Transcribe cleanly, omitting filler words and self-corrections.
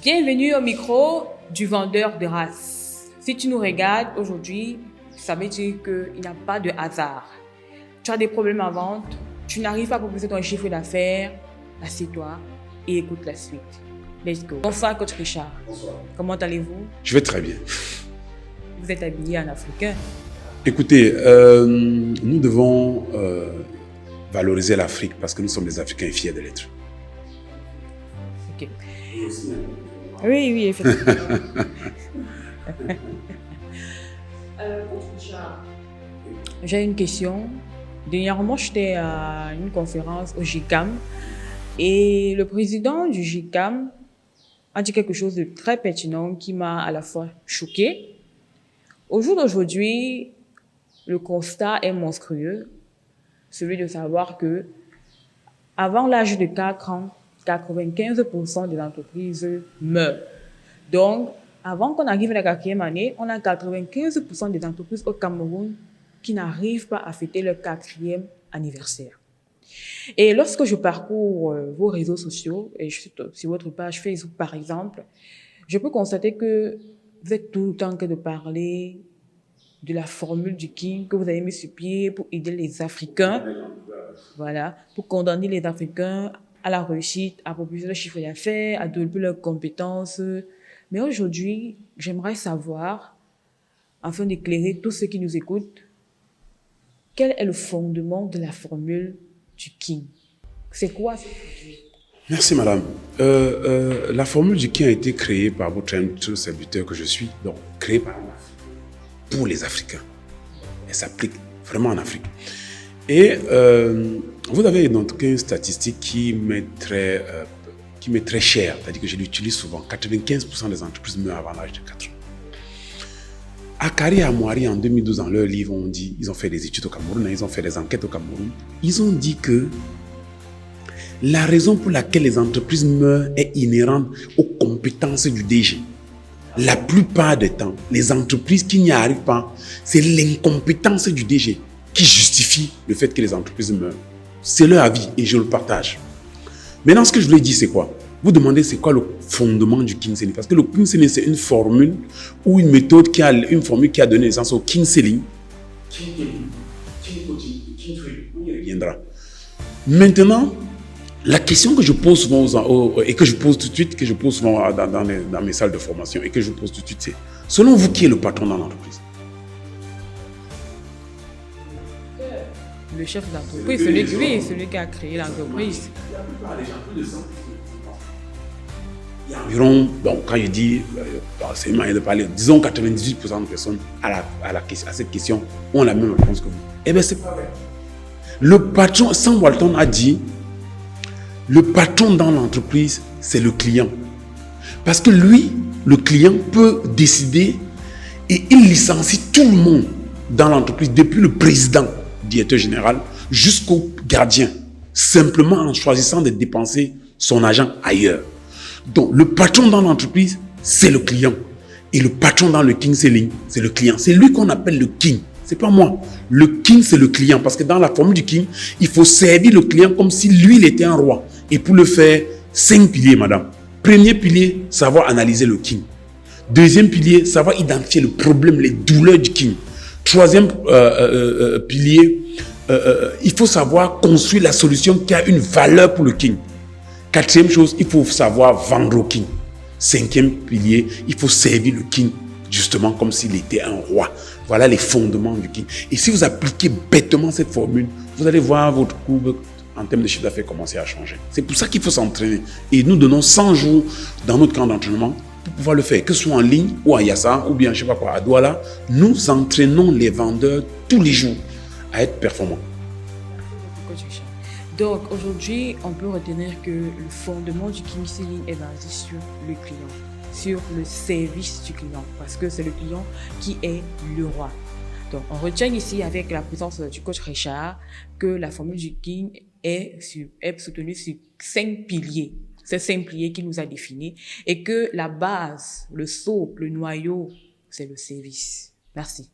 Bienvenue au micro du vendeur de race. Si tu nous regardes aujourd'hui, ça veut dire qu'il n'y a pas de hasard. Tu as des problèmes à vente, tu n'arrives pas à proposer ton chiffre d'affaires, assieds-toi et écoute la suite. Let's go. Bonsoir, coach Richard. Bonsoir. Comment allez-vous? Je vais très bien. Vous êtes habillé en africain. Écoutez, nous devons valoriser l'Afrique parce que nous sommes des Africains fiers de l'être. Ok. Oui, effectivement. J'ai une question. Dernièrement, j'étais à une conférence au GICAM et le président du GICAM a dit quelque chose de très pertinent qui m'a à la fois choquée. Au jour d'aujourd'hui, le constat est monstrueux, celui de savoir que avant l'âge de 4 ans, 95% des entreprises meurent. Donc, avant qu'on arrive à la 4e année, on a 95% des entreprises au Cameroun qui n'arrivent pas à fêter leur 4e anniversaire. Et lorsque je parcours vos réseaux sociaux, et je suis sur votre page Facebook par exemple, je peux constater que vous êtes tout le temps que de parler de la formule du King que vous avez mis sur pied pour aider les Africains, voilà, pour condamner les Africains à la réussite, à proposer leur chiffre d'affaires, à développer leurs compétences. Mais aujourd'hui, j'aimerais savoir, afin d'éclairer tous ceux qui nous écoutent, quel est le fondement de la formule du King? C'est quoi cette formule? Merci madame. La formule du King a été créée par votre serviteur que je suis, donc créée par un Africain, pour les Africains. Elle s'applique vraiment en Afrique. Et vous avez donc une statistique qui m'est très chère, c'est-à-dire que je l'utilise souvent. 95% des entreprises meurent avant l'âge de 4 ans. Akari et Amouari, en 2012, dans leur livre, ont dit, ils ont fait des études au Cameroun, ils ont fait des enquêtes au Cameroun. Ils ont dit que la raison pour laquelle les entreprises meurent est inhérente aux compétences du DG. La plupart des temps, les entreprises qui n'y arrivent pas, c'est l'incompétence du DG qui justifie le fait que les entreprises meurent. C'est leur avis et je le partage. Maintenant, ce que je voulais dire, c'est quoi? Vous demandez c'est quoi le fondement du King Selling? Parce que le King Selling, c'est une formule ou une méthode une formule qui a donné naissance au King Selling. King Coaching, King Trading, on y reviendra. Maintenant, la question que je pose souvent et que je pose tout de suite, que je pose souvent dans mes salles de formation et que je pose tout de suite, c'est selon vous, qui est le patron dans l'entreprise? Le chef d'entreprise, celui qui a créé l'entreprise. Il y a environ, bon, quand je dis, c'est une manière de parler, disons 98% de personnes à cette question ont la même réponse que vous. Eh bien, c'est pas vrai. Le patron, Sam Walton a dit, le patron dans l'entreprise, c'est le client. Parce que lui, le client peut décider et il licencie tout le monde dans l'entreprise, depuis le président, directeur général, jusqu'au gardien, simplement en choisissant de dépenser son argent ailleurs. Donc, le patron dans l'entreprise, c'est le client. Et le patron dans le King Selling, c'est le client. C'est lui qu'on appelle le King. C'est pas moi. Le King, c'est le client. Parce que dans la formule du King, il faut servir le client comme si lui, il était un roi. Et pour le faire, 5 piliers, madame. Premier pilier, savoir analyser le King. Deuxième pilier, savoir identifier le problème, les douleurs du King. Troisième pilier, il faut savoir construire la solution qui a une valeur pour le King. Quatrième chose, il faut savoir vendre au King. Cinquième pilier, il faut servir le King justement comme s'il était un roi. Voilà les fondements du King. Et si vous appliquez bêtement cette formule, vous allez voir votre courbe en termes de chiffre d'affaires commencer à changer. C'est pour ça qu'il faut s'entraîner. Et nous donnons 100 jours dans notre camp d'entraînement pour pouvoir le faire, que ce soit en ligne ou à Yassa ou bien je sais pas quoi, à Douala. Nous entraînons les vendeurs tous les jours à être performants. Donc aujourd'hui, on peut retenir que le fondement du King Selling est basé sur le client, sur le service du client, parce que c'est le client qui est le roi. Donc on retient ici avec la présence du coach Richard que la formule du King est soutenue sur 5 piliers. C'est 5 piliers qu'il nous a définis et que la base, le socle, le noyau, c'est le service. Merci.